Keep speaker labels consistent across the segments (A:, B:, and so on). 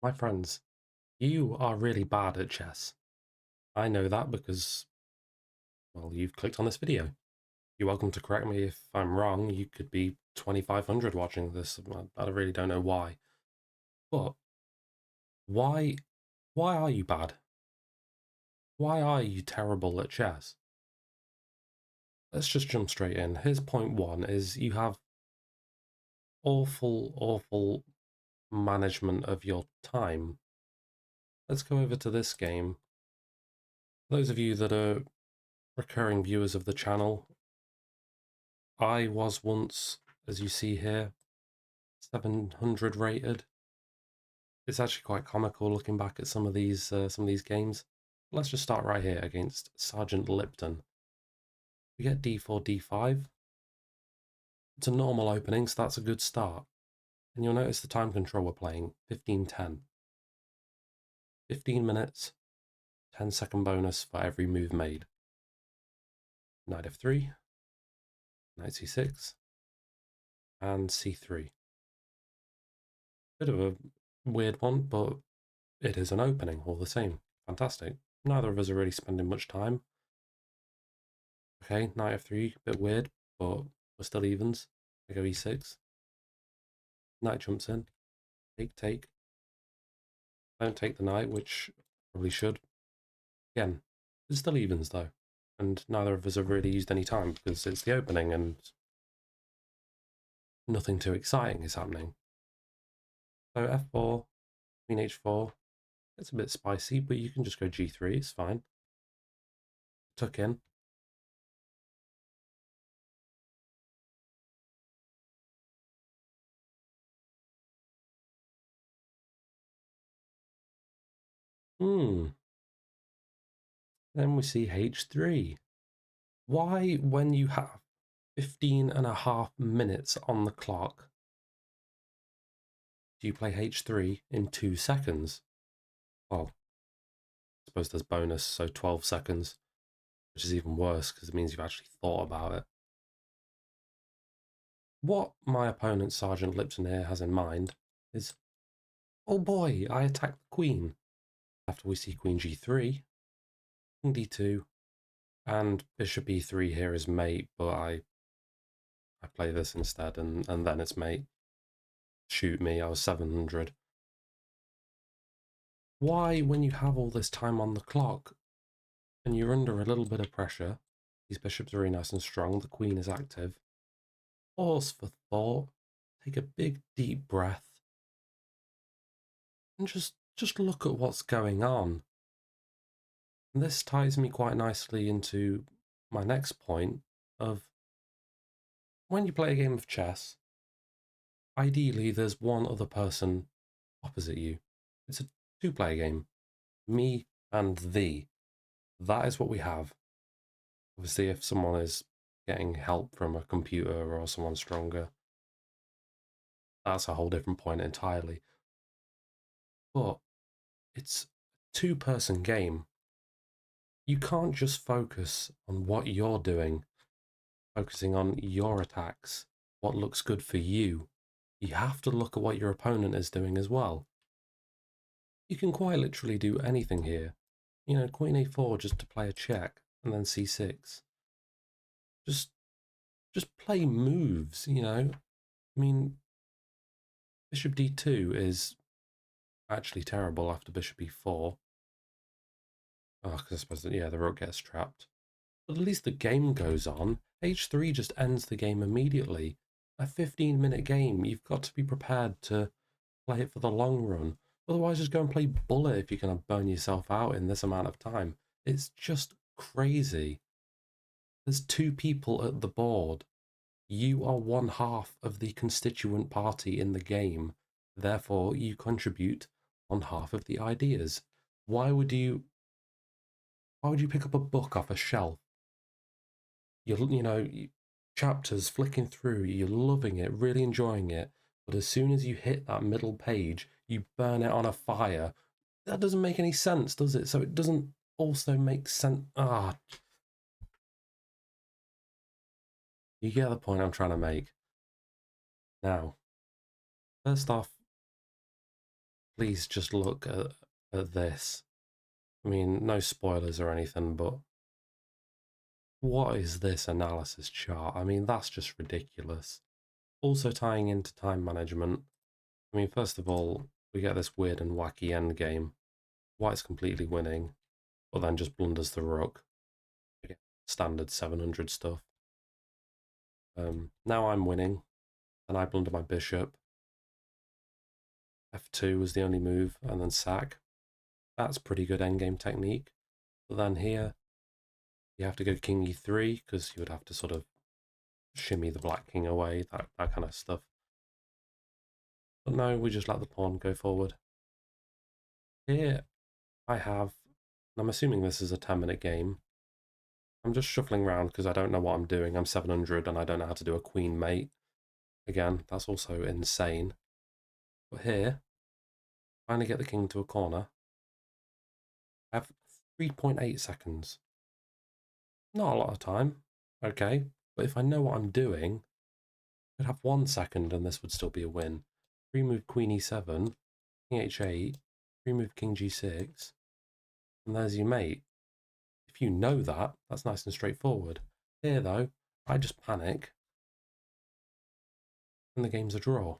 A: My friends, you are really bad at chess. I know that because, well, you've clicked on this video. You're welcome to correct me if I'm wrong. You could be 2,500 watching this. I really don't know why. But why, why are you bad? Why are you terrible at chess? Let's just jump straight in. Here's point one, is you have awful management of your time. Let's go over to this game. Those of you that are recurring viewers of the channel, I was once, as you see here, 700 rated. It's actually quite comical looking back at some of these games. Let's just start right here against Sergeant Lipton. We get d4, d5. It's a normal opening, so that's a good start. And you'll notice the time control we're playing, 15:10. 15 minutes, 10-second bonus for every move made. Knight f3, knight c6, and c3. Bit of a weird one, but it is an opening all the same. Fantastic. Neither of us are really spending much time. Okay, knight f3, bit weird, but we're still evens. I go e6. Knight jumps in. Take. Don't take the knight, which probably should. Again, it's still evens though. And neither of us have really used any time because it's the opening and nothing too exciting is happening. So f4, queen h4. It's a bit spicy, but you can just go g3, it's fine. Tuck in. Then we see h3. Why, when you have 15.5 minutes on the clock, do you play h3 in 2 seconds? Well, I suppose there's bonus, so 12 seconds, which is even worse because it means you've actually thought about it. What my opponent, Sergeant Lipton here, has in mind is, oh boy, I attack the queen. After we see queen g3, king d2, and bishop e3 here is mate, but I play this instead, and then it's mate. Shoot me, I was 700. Why, when you have all this time on the clock, and you're under a little bit of pressure, these bishops are really nice and strong, the queen is active, pause for thought, take a big deep breath, and just look at what's going on. And this ties me quite nicely into my next point of, when you play a game of chess, ideally there's one other person opposite you. It's a two-player game. Me and thee. That is what we have. Obviously, if someone is getting help from a computer or someone stronger, that's a whole different point entirely. But it's a two-person game. You can't just focus on what you're doing, focusing on your attacks, what looks good for you. You have to look at what your opponent is doing as well. You can quite literally do anything here. You know, queen a4 just to play a check, and then c6. Just play moves, you know. I mean, bishop d2 is actually terrible after bishop e4. Oh, because I suppose that, yeah, the rook gets trapped. But at least the game goes on. h3 just ends the game immediately. A 15-minute game, you've got to be prepared to play it for the long run. Otherwise, just go and play bullet if you're going to burn yourself out in this amount of time. It's just crazy. There's two people at the board. You are one half of the constituent party in the game. Therefore, you contribute one half of the ideas. Why would you pick up a book off a shelf? You know, chapters flicking through, you're loving it, really enjoying it, but as soon as you hit that middle page, you burn it on a fire. That doesn't make any sense, does it? So it doesn't also make sense. You get the point I'm trying to make. Now, first off, please just look at this. I mean, no spoilers or anything, but what is this analysis chart? I mean, that's just ridiculous. Also tying into time management. I mean, first of all, we get this weird and wacky endgame. White's completely winning, but then just blunders the rook. Again, standard 700 stuff. Now I'm winning, and I blunder my bishop. F2 was the only move, and then sack. That's pretty good endgame technique. But then here, you have to go king e3, because you would have to sort of shimmy the black king away, that kind of stuff. But no, we just let the pawn go forward. Here, I have, and I'm assuming this is a 10-minute game. I'm just shuffling around because I don't know what I'm doing. I'm 700 and I don't know how to do a queen mate. Again, that's also insane. But here, finally get the king to a corner. I have 3.8 seconds. Not a lot of time, okay, but if I know what I'm doing, I could have 1 second and this would still be a win. Free move queen e7, king h8, free move king g6, and there's your mate. If you know that, that's nice and straightforward. Here, though, I just panic, and the game's a draw.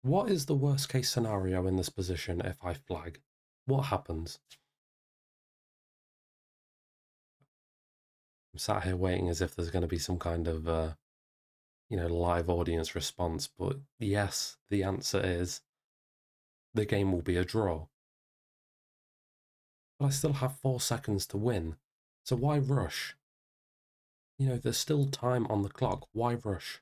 A: What is the worst case scenario in this position if I flag? What happens? I'm sat here waiting as if there's going to be some kind of, live audience response, but yes, the answer is the game will be a draw. But I still have 4 seconds to win, so why rush? There's still time on the clock, why rush?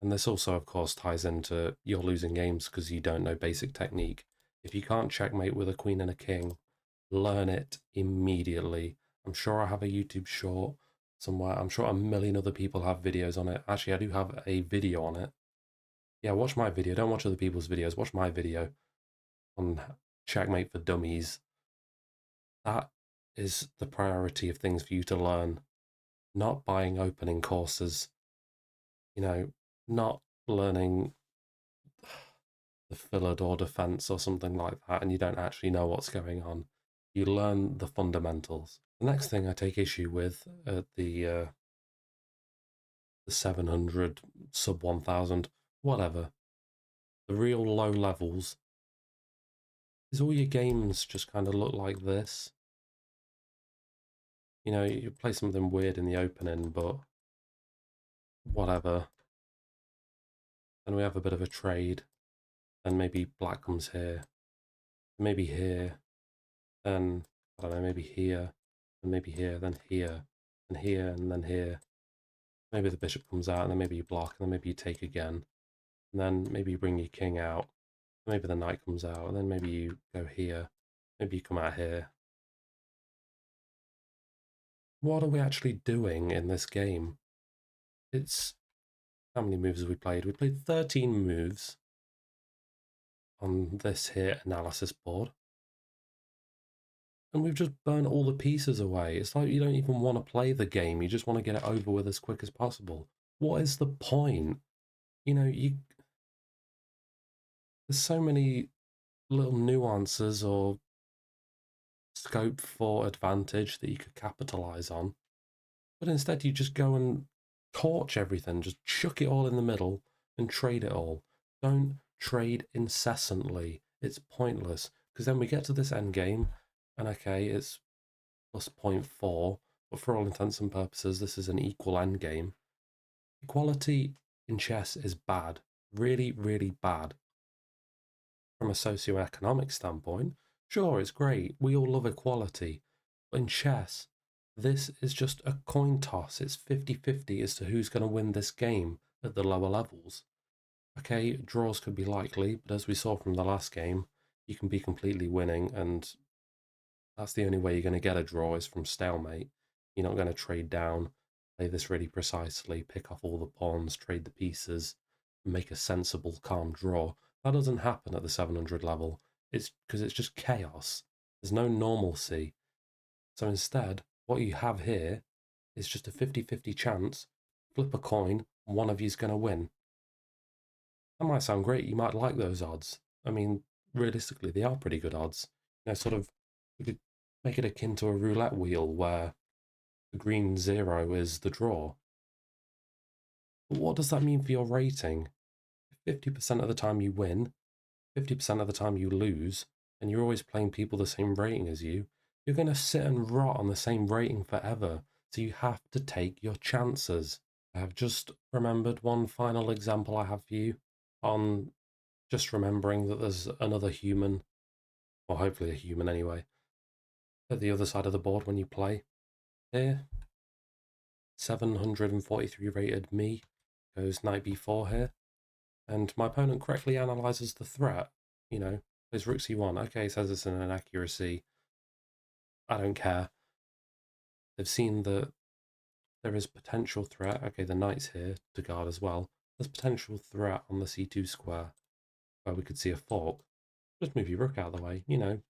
A: And this also, of course, ties into you're losing games because you don't know basic technique. If you can't checkmate with a queen and a king, learn it immediately. I'm sure I have a YouTube short somewhere. I'm sure a million other people have videos on it. Actually, I do have a video on it. Yeah, watch my video. Don't watch other people's videos. Watch my video on checkmate for dummies. That is the priority of things for you to learn, not buying opening courses, not learning the Philidor defense or something like that, and you don't actually know what's going on. You learn the fundamentals. The next thing I take issue with at the 700, sub 1000, whatever, the real low levels, is all your games just kind of look like this. You play something weird in the opening, but whatever. Then we have a bit of a trade, then maybe black comes here, maybe here, then, I don't know, maybe here, and maybe here, then here, and here, and then here. Maybe the bishop comes out, and then maybe you block, and then maybe you take again. And then maybe you bring your king out. Maybe the knight comes out, and then maybe you go here. Maybe you come out here. What are we actually doing in this game? It's... How many moves have we played? We played 13 moves on this here analysis board. And we've just burnt all the pieces away. It's like you don't even want to play the game. You just want to get it over with as quick as possible. What is the point? There's so many little nuances or scope for advantage that you could capitalize on. But instead, you just go and torch everything, just chuck it all in the middle and trade it all. Don't trade incessantly. It's pointless because then we get to this end game, and okay, it's plus 0.4, but for all intents and purposes, this is an equal end game. Equality in chess is bad, really, really bad. From a socioeconomic standpoint, sure, it's great. We all love equality. But in chess, this is just a coin toss. It's 50-50 as to who's going to win this game at the lower levels. Okay, draws could be likely, but as we saw from the last game, you can be completely winning, and that's the only way you're going to get a draw is from stalemate. You're not going to trade down, play this really precisely, pick off all the pawns, trade the pieces, and make a sensible, calm draw. That doesn't happen at the 700 level. It's because it's just chaos. There's no normalcy. So instead, what you have here is just a 50-50 chance, flip a coin, one of you's going to win. That might sound great. You might like those odds. I mean, realistically, they are pretty good odds. You know, sort of, you could make it akin to a roulette wheel where the green zero is the draw. But what does that mean for your rating? 50% of the time you win, 50% of the time you lose, and you're always playing people the same rating as you, you're going to sit and rot on the same rating forever. So you have to take your chances. I have just remembered one final example I have for you on just remembering that there's another human, or hopefully a human anyway, at the other side of the board when you play. Here, 743 rated me goes knight b4 here, and my opponent correctly analyzes the threat. You know, plays rook c1. Okay, says it's an inaccuracy. I don't care. They've seen that there is potential threat. Okay, the knight's here to guard as well. There's potential threat on the c2 square where we could see a fork. Just move your rook out of the way, you know.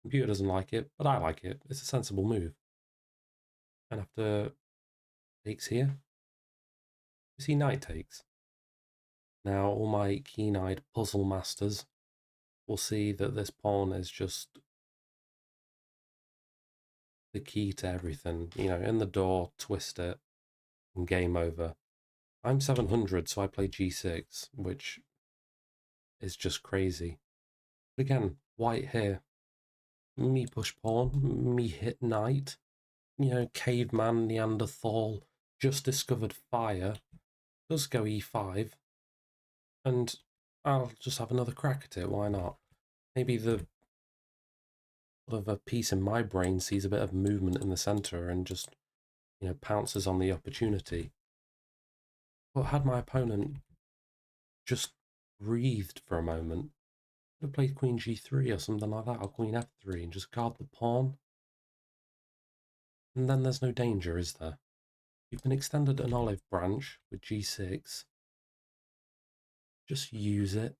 A: Computer doesn't like it, but I like it. It's a sensible move. And after takes here, you see knight takes. Now all my keen-eyed puzzle masters will see that this pawn is just the key to everything. You know, in the door, twist it, and game over. I'm 700, so I play g6, which is just crazy. But again, white here. Me push pawn, me hit knight. You know, caveman, Neanderthal, just discovered fire. Does go e5. And I'll just have another crack at it, why not? Maybe the sort of a piece in my brain sees a bit of movement in the centre and just, you know, pounces on the opportunity. But had my opponent just breathed for a moment, could have played queen g3 or something like that, or queen f3 and just guard the pawn. And then there's no danger, is there? You've been extended an olive branch with g6. Just use it.